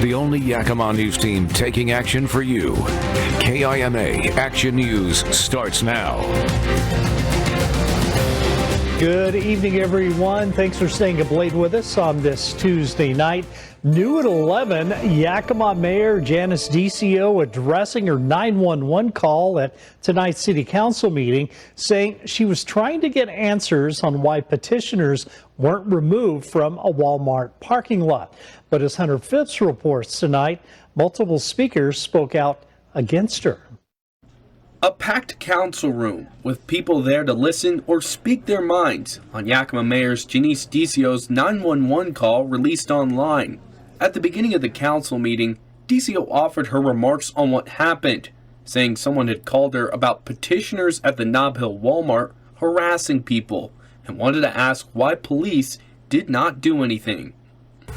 The only Yakima news team taking action for you. KIMA Action News starts now. Good evening, everyone. Thanks for staying up late with us on this Tuesday night. New at 11, Yakima Mayor Janice DCO addressing her 911 call at tonight's City Council meeting, saying she was trying to get answers on why petitioners weren't removed from a Walmart parking lot. But as Hunter Phipps reports tonight, multiple speakers spoke out against her. A packed council room with people there to listen or speak their minds on Yakima Mayor's Janice DCO's 911 call released online. At the beginning of the council meeting, DCO offered her remarks on what happened, saying someone had called her about petitioners at the Nob Hill Walmart harassing people and wanted to ask why police did not do anything.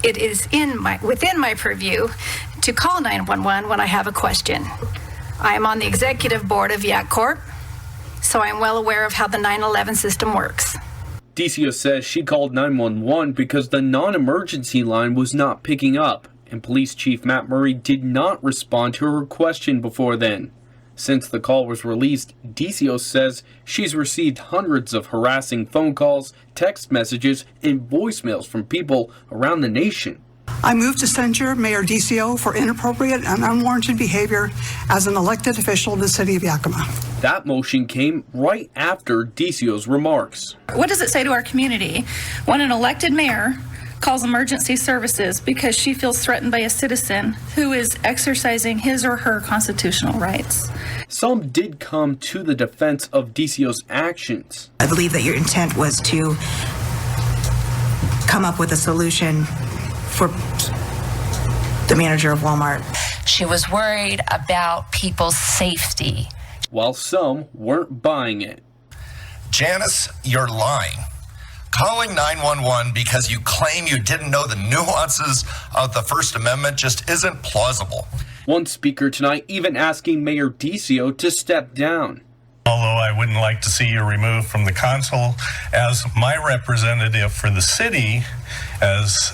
It is within my purview to call 911 when I have a question. I am on the executive board of Yak Corp, so I'm well aware of how the 911 system works. DCO says she called 911 because the non-emergency line was not picking up, and Police Chief Matt Murray did not respond to her question before then. Since the call was released, DCO says she's received hundreds of harassing phone calls, text messages, and voicemails from people around the nation. I move to censure Mayor DCO for inappropriate and unwarranted behavior as an elected official of the city of Yakima. That motion came right after DCO's remarks. What does it say to our community when an elected mayor calls emergency services because she feels threatened by a citizen who is exercising his or her constitutional rights? Some did come to the defense of DCO's actions. I believe that your intent was to come up with a solution for the manager of Walmart. She was worried about people's safety. While some weren't buying it. Janice, you're lying. Calling 911 because you claim you didn't know the nuances of the First Amendment just isn't plausible. One speaker tonight even asking Mayor DCO to step down. Although I wouldn't like to see you removed from the council, as my representative for the city, as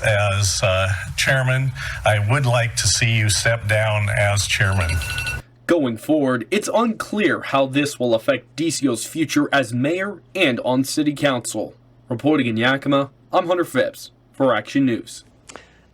chairman, I would like to see you step down as chairman. Going forward, it's unclear how this will affect DCO's future as mayor and on city council. Reporting in Yakima, I'm Hunter Phipps for Action News.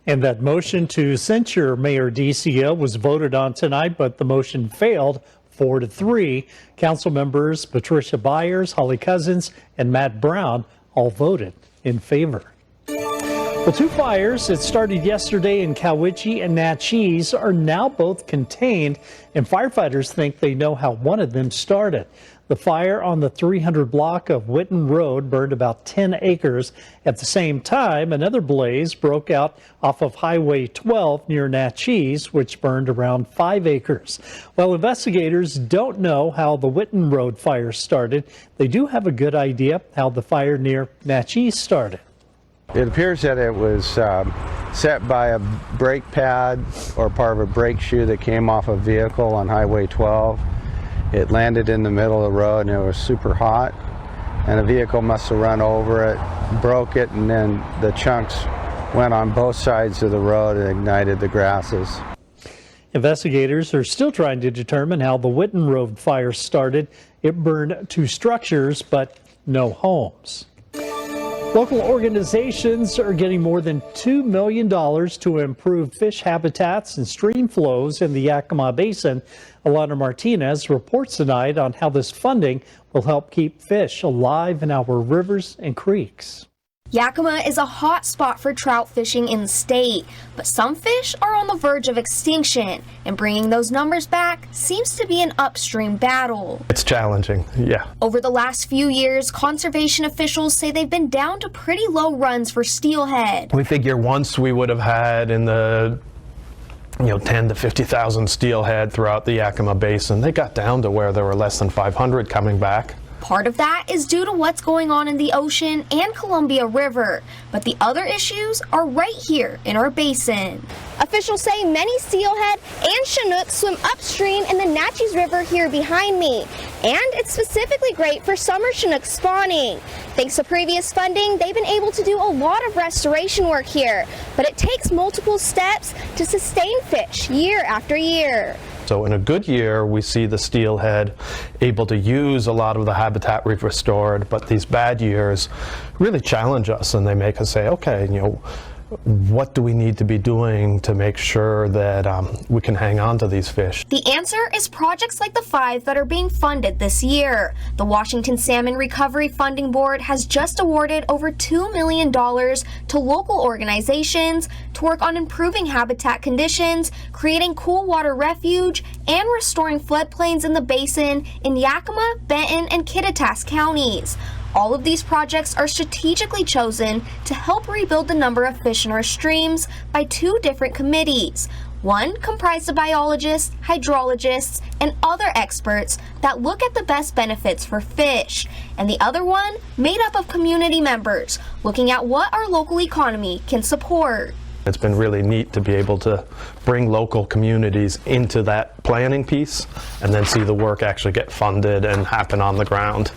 And that motion to censure Mayor DCO was voted on tonight, but the motion failed 4-3. Council members Patricia Byers, Holly Cousins, and Matt Brown all voted in favor. Well, two fires that started yesterday in Cowiche and Natchez are now both contained, and firefighters think they know how one of them started. The fire on the 300 block of Whitten Road burned about 10 acres. At the same time, another blaze broke out off of Highway 12 near Natchez, which burned around 5 acres. While investigators don't know how the Whitten Road fire started, they do have a good idea how the fire near Natchez started. It appears that it was set by a brake pad or part of a brake shoe that came off a vehicle on Highway 12. It landed in the middle of the road and it was super hot, and a vehicle must have run over it, broke it, and then the chunks went on both sides of the road and ignited the grasses. Investigators are still trying to determine how the Whitten Road fire started. It burned 2 structures, but no homes. Local organizations are getting more than $2 million to improve fish habitats and stream flows in the Yakima Basin. Alana Martinez reports tonight on how this funding will help keep fish alive in our rivers and creeks. Yakima is a hot spot for trout fishing in the state, but some fish are on the verge of extinction, and bringing those numbers back seems to be an upstream battle. It's challenging, yeah. Over the last few years, conservation officials say they've been down to pretty low runs for steelhead. We figure once we would have had in the 10 to 50,000 steelhead throughout the Yakima Basin. They got down to where there were less than 500 coming back. Part of that is due to what's going on in the ocean and Columbia River, but the other issues are right here in our basin. A Officials say many steelhead and Chinook swim upstream in the Natchez River here behind me, and it's specifically great for summer Chinook spawning. Thanks to previous funding, they've been able to do a lot of restoration work here, but it takes multiple steps to sustain fish year after year. So in a good year, we see the steelhead able to use a lot of the habitat we've restored, but these bad years really challenge us, and they make us say, okay, what do we need to be doing to make sure that we can hang on to these fish? The answer is projects like the 5 that are being funded this year. The Washington Salmon Recovery Funding Board has just awarded over $2 million to local organizations to work on improving habitat conditions, creating cool water refuge, and restoring floodplains in the basin in Yakima, Benton, and Kittitas counties. All of these projects are strategically chosen to help rebuild the number of fish in our streams by 2 different committees. One comprised of biologists, hydrologists, and other experts that look at the best benefits for fish, and the other one made up of community members looking at what our local economy can support. It's been really neat to be able to bring local communities into that planning piece and then see the work actually get funded and happen on the ground.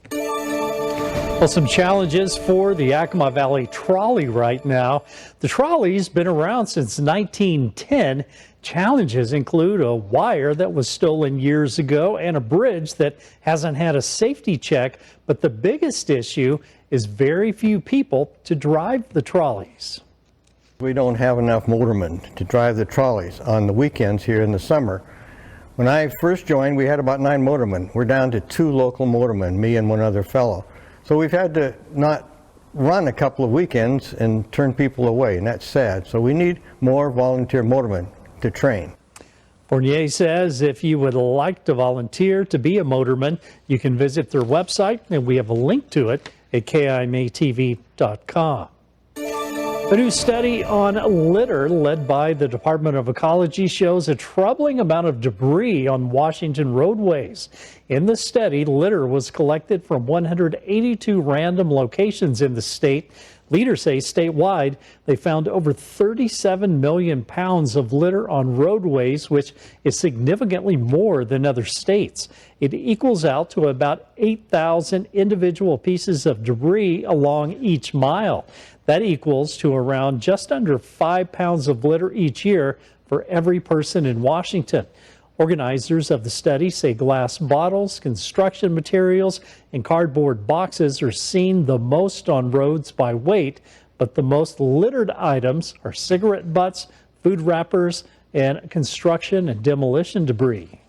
Well, some challenges for the Yakima Valley trolley right now. The trolley's been around since 1910. Challenges include a wire that was stolen years ago and a bridge that hasn't had a safety check. But the biggest issue is very few people to drive the trolleys. We don't have enough motormen to drive the trolleys on the weekends here in the summer. When I first joined, we had about 9 motormen. We're down to 2 local motormen, me and one other fellow. So we've had to not run a couple of weekends and turn people away, and that's sad. So we need more volunteer motormen to train. Fournier says if you would like to volunteer to be a motorman, you can visit their website, and we have a link to it at KIMA-TV.com. A new study on litter led by the Department of Ecology shows a troubling amount of debris on Washington roadways. In the study, litter was collected from 182 random locations in the state. Leaders say statewide they found over 37 million pounds of litter on roadways, which is significantly more than other states. It equals out to about 8,000 individual pieces of debris along each mile. That equals to around just under 5 pounds of litter each year for every person in Washington. Organizers of the study say glass bottles, construction materials, and cardboard boxes are seen the most on roads by weight, but the most littered items are cigarette butts, food wrappers, and construction and demolition debris.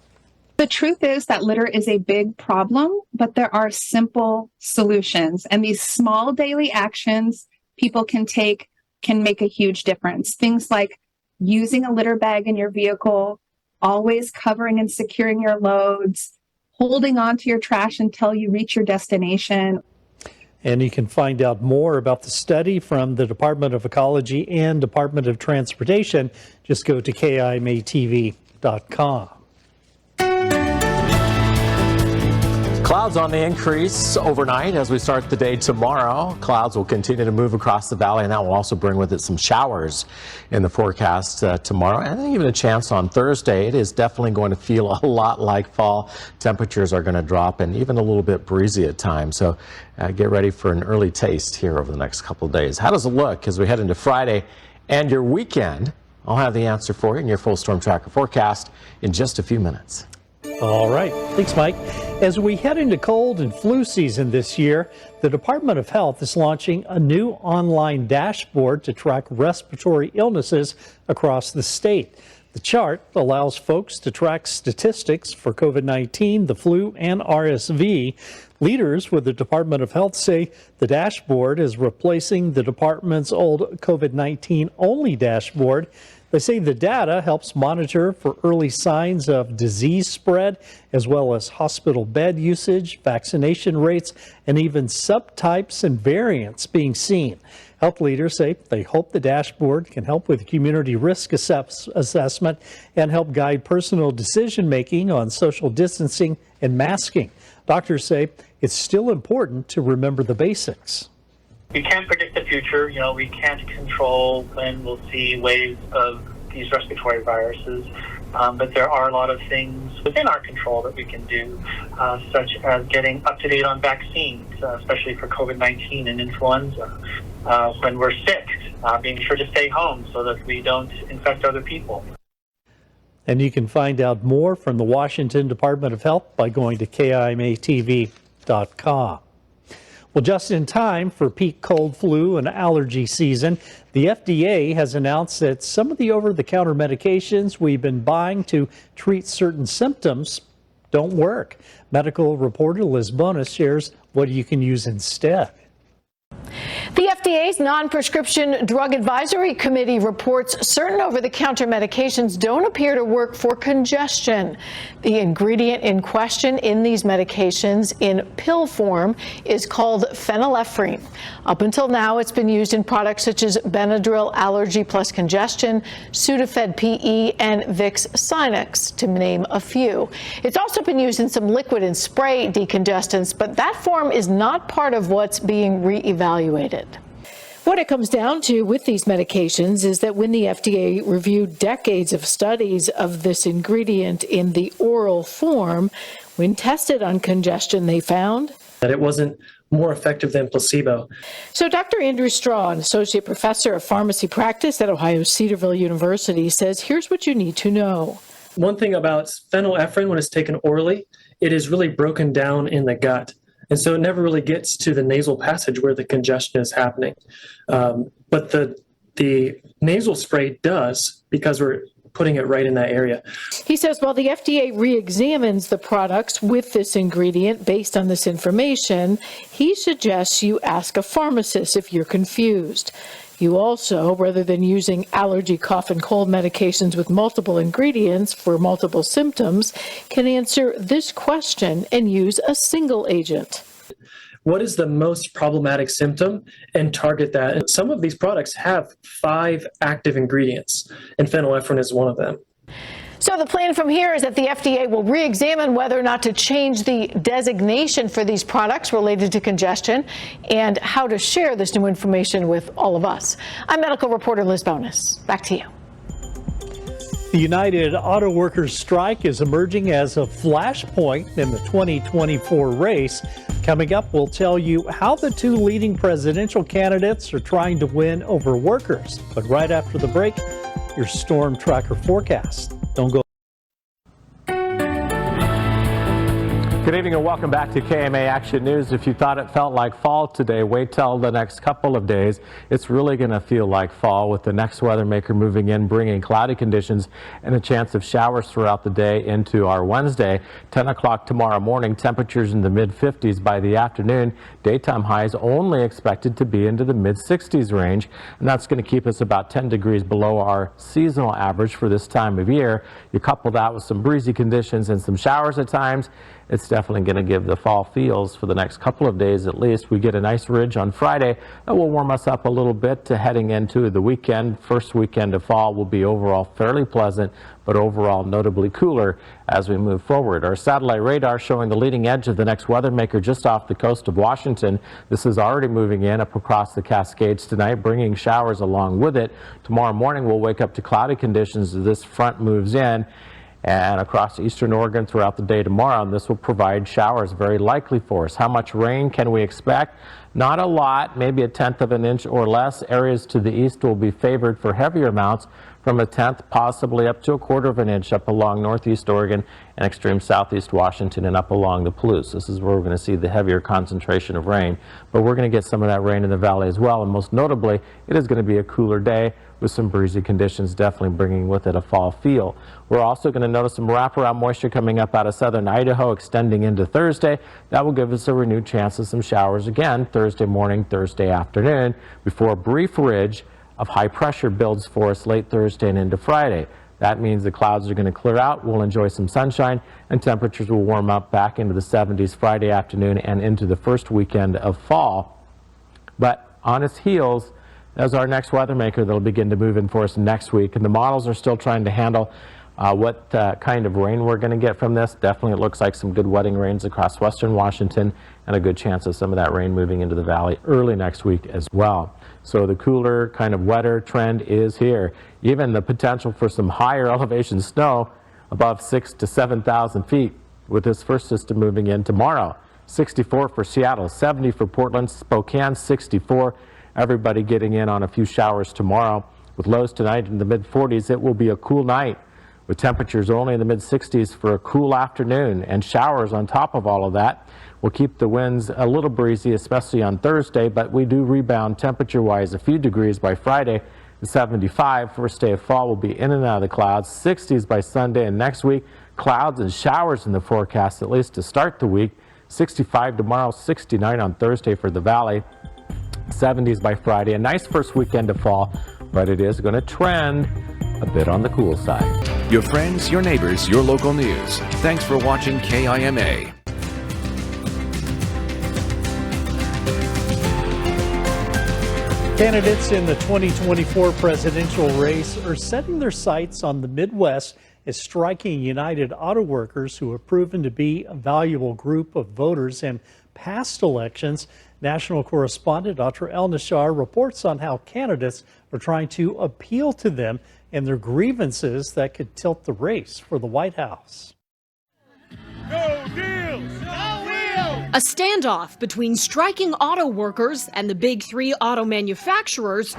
The truth is that litter is a big problem, but there are simple solutions, and these small daily actions people can take can make a huge difference. Things like using a litter bag in your vehicle, always covering and securing your loads, holding on to your trash until you reach your destination. And you can find out more about the study from the Department of Ecology and Department of Transportation. Just go to KIMA-TV.com. Clouds on the increase overnight as we start the day tomorrow. Clouds will continue to move across the valley, and that will also bring with it some showers in the forecast tomorrow, and even a chance on Thursday. It is definitely going to feel a lot like fall. Temperatures are going to drop and even a little bit breezy at times. So get ready for an early taste here over the next couple of days. How does it look as we head into Friday and your weekend? I'll have the answer for you in your full storm tracker forecast in just a few minutes. All right. Thanks, Mike. As we head into cold and flu season this year, the Department of Health is launching a new online dashboard to track respiratory illnesses across the state. The chart allows folks to track statistics for COVID-19, the flu, and RSV. Leaders with the Department of Health say the dashboard is replacing the department's old COVID-19 only dashboard. They say the data helps monitor for early signs of disease spread, as well as hospital bed usage, vaccination rates, and even subtypes and variants being seen. Health leaders say they hope the dashboard can help with community risk assessment and help guide personal decision-making on social distancing and masking. Doctors say it's still important to remember the basics. We can't predict the future. You know, we can't control when we'll see waves of these respiratory viruses. But there are a lot of things within our control that we can do, such as getting up to date on vaccines, especially for COVID-19 and influenza. When we're sick, being sure to stay home so that we don't infect other people. And you can find out more from the Washington Department of Health by going to KIMA-TV.com. Well, just in time for peak cold, flu, and allergy season, the FDA has announced that some of the over-the-counter medications we've been buying to treat certain symptoms don't work. Medical reporter Liz Bonus shares what you can use instead. The FDA's non-prescription drug advisory committee reports certain over-the-counter medications don't appear to work for congestion. The ingredient in question in these medications in pill form is called phenylephrine. Up until now, it's been used in products such as Benadryl Allergy Plus Congestion, Sudafed PE, and Vicks Sinex, to name a few. It's also been used in some liquid and spray decongestants, but that form is not part of what's being reevaluated. What it comes down to with these medications is that when the FDA reviewed decades of studies of this ingredient in the oral form, when tested on congestion, they found that it wasn't more effective than placebo. So Dr. Andrew Straw, an associate professor of pharmacy practice at Ohio Cedarville University, says here's what you need to know. One thing about phenylephrine, when it's taken orally, it is really broken down in the gut. And so it never really gets to the nasal passage where the congestion is happening. But the nasal spray does, because we're putting it right in that area. He says while the FDA re-examines the products with this ingredient based on this information, he suggests you ask a pharmacist if you're confused. You also, rather than using allergy, cough, and cold medications with multiple ingredients for multiple symptoms, can answer this question and use a single agent. What is the most problematic symptom and target that? And some of these products have 5 active ingredients, and phenylephrine is one of them. So the plan from here is that the FDA will re-examine whether or not to change the designation for these products related to congestion and how to share this new information with all of us. I'm medical reporter Liz Bonus. Back to you. The United Auto Workers strike is emerging as a flashpoint in the 2024 race. Coming up, we'll tell you how the 2 leading presidential candidates are trying to win over workers. But right after the break, your storm tracker forecast. Don't go. Good evening and welcome back to KMA Action News. If you thought it felt like fall today, wait till the next couple of days. It's really going to feel like fall with the next weather maker moving in, bringing cloudy conditions and a chance of showers throughout the day into our Wednesday. 10 o'clock tomorrow morning, temperatures in the mid-50s by the afternoon. Daytime highs only expected to be into the mid-60s range, and that's going to keep us about 10 degrees below our seasonal average for this time of year. You couple that with some breezy conditions and some showers at times, it's definitely going to give the fall feels for the next couple of days at least. We get a nice ridge on Friday that will warm us up a little bit to heading into the weekend. First weekend of fall will be overall fairly pleasant, but overall notably cooler as we move forward. Our satellite radar showing the leading edge of the next weather maker just off the coast of Washington. This is already moving in up across the Cascades tonight, bringing showers along with it. Tomorrow morning we'll wake up to cloudy conditions as this front moves in and across eastern Oregon throughout the day tomorrow, and this will provide showers very likely for us. How much rain can we expect? Not a lot, maybe 1/10 of an inch or less. Areas to the east will be favored for heavier amounts, from 1/10 possibly up to 1/4 of an inch up along northeast Oregon and extreme southeast Washington and up along the Palouse. This is where we're going to see the heavier concentration of rain, but we're going to get some of that rain in the valley as well, and most notably it is going to be a cooler day with some breezy conditions, definitely bringing with it a fall feel. We're also going to notice some wraparound moisture coming up out of southern Idaho, extending into Thursday. That will give us a renewed chance of some showers again Thursday morning, Thursday afternoon, before a brief ridge of high pressure builds for us late Thursday and into Friday. That means the clouds are going to clear out, we'll enjoy some sunshine, and temperatures will warm up back into the 70s Friday afternoon and into the first weekend of fall. But on its heels, as our next weather maker that'll begin to move in for us next week, and the models are still trying to handle What kind of rain we're going to get from this? Definitely it looks like some good wetting rains across western Washington, and a good chance of some of that rain moving into the valley early next week as well. So the cooler, kind of wetter trend is here. Even the potential for some higher elevation snow above 6,000 to 7,000 feet with this first system moving in tomorrow. 64 for Seattle, 70 for Portland, Spokane 64. Everybody getting in on a few showers tomorrow. With lows tonight in the mid-40s, it will be a cool night with temperatures only in the mid-60s for a cool afternoon, and showers on top of all of that will keep the winds a little breezy, especially on Thursday, but we do rebound temperature-wise a few degrees by Friday. 75. First day of fall will be in and out of the clouds. 60s by Sunday, and next week clouds and showers in the forecast, at least to start the week. 65 tomorrow, 69 on Thursday for the valley. 70s by Friday. A nice first weekend of fall, but it is going to trend a bit on the cool side. Your friends, your neighbors, your local news. Thanks for watching KIMA. Candidates in the 2024 presidential race are setting their sights on the Midwest as striking United Auto Workers, who have proven to be a valuable group of voters in past elections. National correspondent Dr. El Nashar reports on how candidates are trying to appeal to them and their grievances that could tilt the race for the White House. No deals! No wheels! A standoff between striking auto workers and the big three auto manufacturers,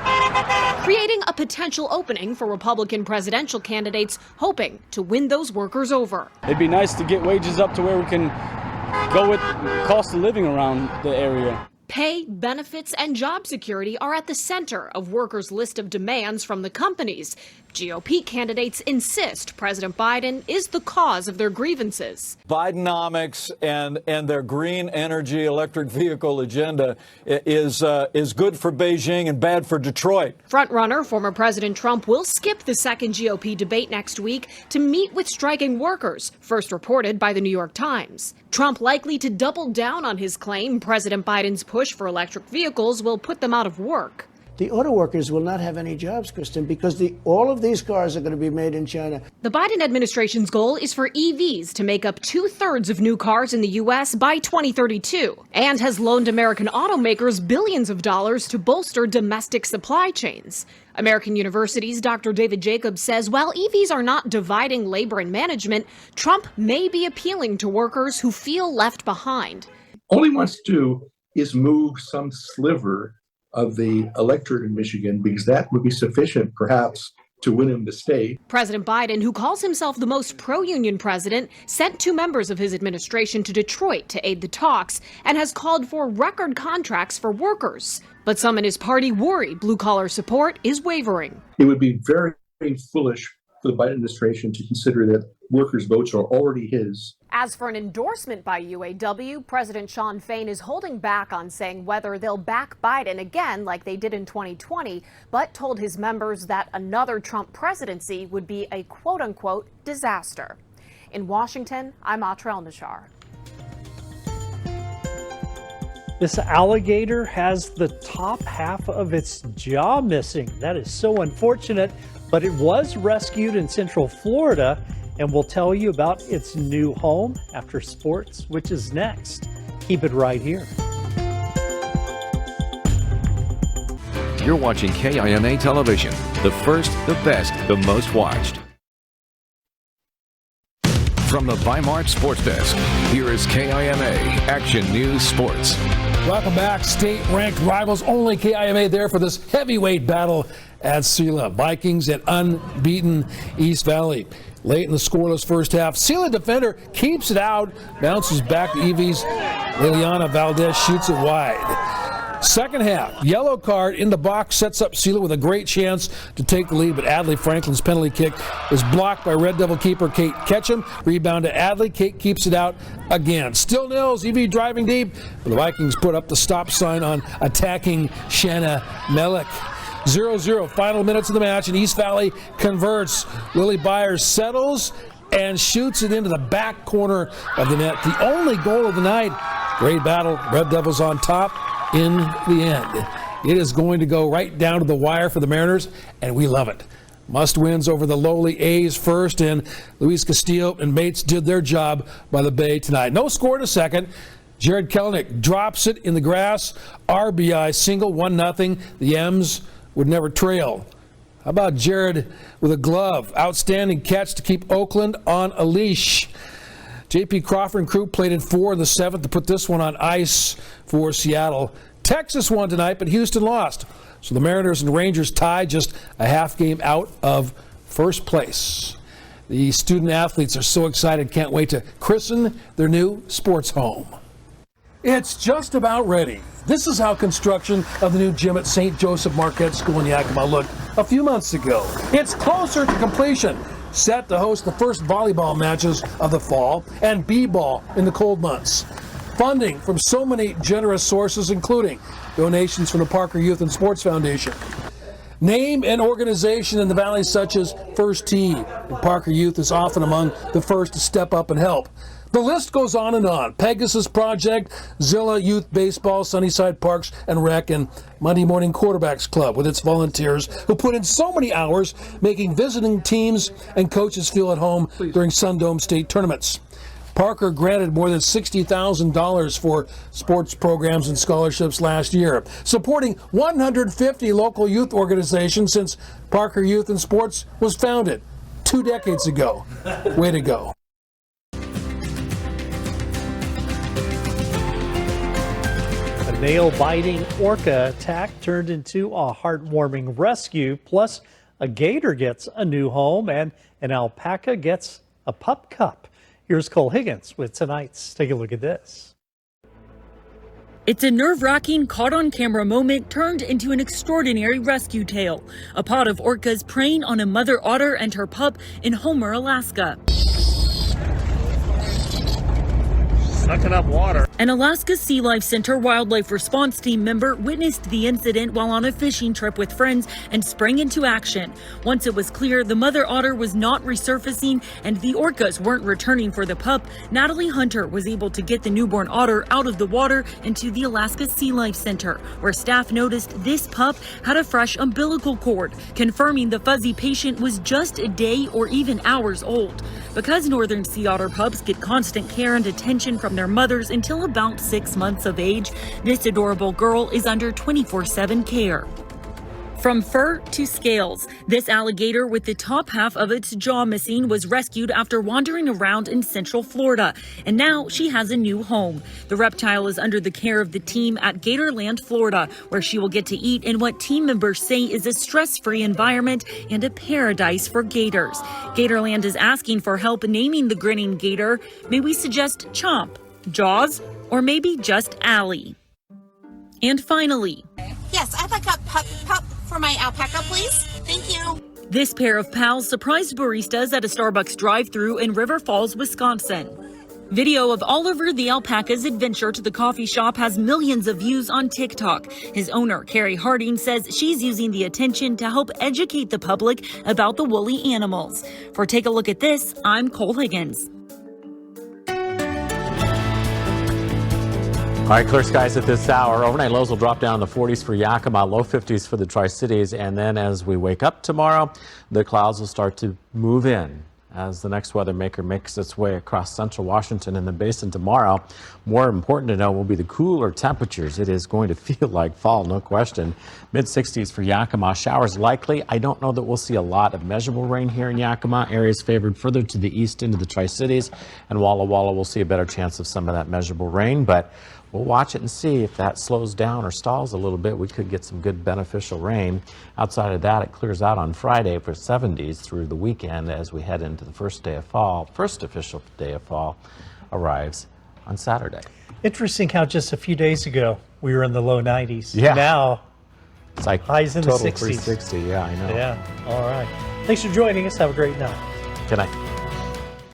creating a potential opening for Republican presidential candidates hoping to win those workers over. It'd be nice to get wages up to where we can go with cost of living around the area. Pay, benefits, and job security are at the center of workers' list of demands from the companies. GOP candidates insist President Biden is the cause of their grievances. Bidenomics and their green energy electric vehicle agenda is good for Beijing and bad for Detroit. Frontrunner former President Trump will skip the second GOP debate next week to meet with striking workers, first reported by the New York Times. Trump likely to double down on his claim President Biden's push for electric vehicles will put them out of work. The auto workers will not have any jobs, Kristen, because all of these cars are going to be made in China. The Biden administration's goal is for EVs to make up 2/3 of new cars in the U.S. by 2032, and has loaned American automakers billions of dollars to bolster domestic supply chains. American University's Dr. David Jacobs says while EVs are not dividing labor and management, Trump may be appealing to workers who feel left behind. All he wants to do is move some sliver of the electorate in Michigan, because that would be sufficient, perhaps, to win him the state. President Biden, who calls himself the most pro-union president, sent 2 members of his administration to Detroit to aid the talks and has called for record contracts for workers. But some in his party worry blue-collar support is wavering. It would be very, very foolish for the Biden administration to consider that workers' votes are already his. As for an endorsement by UAW, President Sean Fain is holding back on saying whether they'll back Biden again like they did in 2020, but told his members that another Trump presidency would be a quote-unquote disaster. In Washington, I'm Atra El Nashar. This alligator has the top half of its jaw missing. That is so unfortunate, but it was rescued in Central Florida, and we'll tell you about its new home after sports, which is next. Keep it right here. You're watching KIMA Television, the first, the best, the most watched. From the Weimar Sports Desk, here is KIMA Action News Sports. Welcome back. State-ranked rivals, only KIMA there for this heavyweight battle at Sela. Vikings and unbeaten East Valley. Late in the scoreless first half, Sela defender keeps it out, bounces back to Evie's. Liliana Valdez shoots it wide. Second half, yellow card in the box sets up Sela with a great chance to take the lead, but Adley Franklin's penalty kick is blocked by Red Devil keeper Kate Ketchum. Rebound to Adley. Kate keeps it out again. Still nils, Evie driving deep, but the Vikings put up the stop sign on attacking Shanna Mellick. 0-0, final minutes of the match, and East Valley converts. Lily Byers settles and shoots it into the back corner of the net. The only goal of the night. Great battle. Red Devils on top in the end. It is going to go right down to the wire for the Mariners, and we love it. Must-wins over the lowly A's first, and Luis Castillo and mates did their job by the Bay tonight. No score in a second. Jared Kelenic drops it in the grass. RBI single, 1-0. The M's would never trail. How about Jared with a glove? Outstanding catch to keep Oakland on a leash. J.P. Crawford and crew played in 4 in the 7th to put this one on ice for Seattle. Texas won tonight, but Houston lost. So the Mariners and Rangers tied, just a half game out of first place. The student athletes are so excited, can't wait to christen their new sports home. It's just about ready. This is how construction of the new gym at St. Joseph Marquette School in Yakima looked a few months ago. It's closer to completion, set to host the first volleyball matches of the fall and b-ball in the cold months. Funding from so many generous sources, including donations from the Parker Youth and Sports Foundation. Name an organization in the Valley such as First Tee. Parker Youth is often among the first to step up and help. The list goes on and on. Pegasus Project, Zilla Youth Baseball, Sunnyside Parks and Rec, and Monday Morning Quarterbacks Club with its volunteers who put in so many hours making visiting teams and coaches feel at home during Sundome State tournaments. Parker granted more than $60,000 for sports programs and scholarships last year, supporting 150 local youth organizations since Parker Youth and Sports was founded 2 decades ago. Way to go. A nail-biting orca attack turned into a heartwarming rescue, plus a gator gets a new home and an alpaca gets a pup cup. Here's Cole Higgins with tonight's Take a Look at This. It's a nerve-wracking, caught-on-camera moment turned into an extraordinary rescue tale. A pod of orcas preying on a mother otter and her pup in Homer, Alaska. Sucking up water. An Alaska Sea Life Center wildlife response team member witnessed the incident while on a fishing trip with friends and sprang into action. Once it was clear the mother otter was not resurfacing and the orcas weren't returning for the pup, Natalie Hunter was able to get the newborn otter out of the water into the Alaska Sea Life Center, where staff noticed this pup had a fresh umbilical cord, confirming the fuzzy patient was just a day or even hours old. Because northern sea otter pups get constant care and attention from their mothers until about 6 months of age, this adorable girl is under 24/7 care. From fur to scales, this alligator with the top half of its jaw missing was rescued after wandering around in Central Florida, and now she has a new home. The reptile is under the care of the team at Gatorland, Florida, where she will get to eat in what team members say is a stress-free environment and a paradise for gators. Gatorland is asking for help naming the grinning gator. May we suggest Chomp, Jaws, or maybe just Allie? And finally, yes, I'd like a pup for my alpaca, please. Thank you. This pair of pals surprised baristas at a Starbucks drive-thru in River Falls, Wisconsin. Video of Oliver the alpaca's adventure to the coffee shop has millions of views on TikTok. His owner, Carrie Harding, says she's using the attention to help educate the public about the woolly animals. For Take a Look at This, I'm Cole Higgins. All right, clear skies at this hour. Overnight lows will drop down to 40s for Yakima, low 50s for the Tri-Cities. And then as we wake up tomorrow, the clouds will start to move in as the next weather maker makes its way across central Washington and the basin tomorrow. More important to know will be the cooler temperatures. It is going to feel like fall, no question. Mid-60s for Yakima. Showers likely. I don't know that we'll see a lot of measurable rain here in Yakima. Areas favored further to the east into the Tri-Cities. And Walla Walla will see a better chance of some of that measurable rain. But we'll watch it and see if that slows down or stalls a little bit. We could get some good beneficial rain. Outside of that, it clears out on Friday for 70s through the weekend as we head into the first day of fall. First official day of fall arrives on Saturday. Interesting how just a few days ago we were in the low 90s. Yeah. Now it's like highs in the total 60s. 360. Yeah, I know. Yeah. All right. Thanks for joining us. Have a great night. Good night.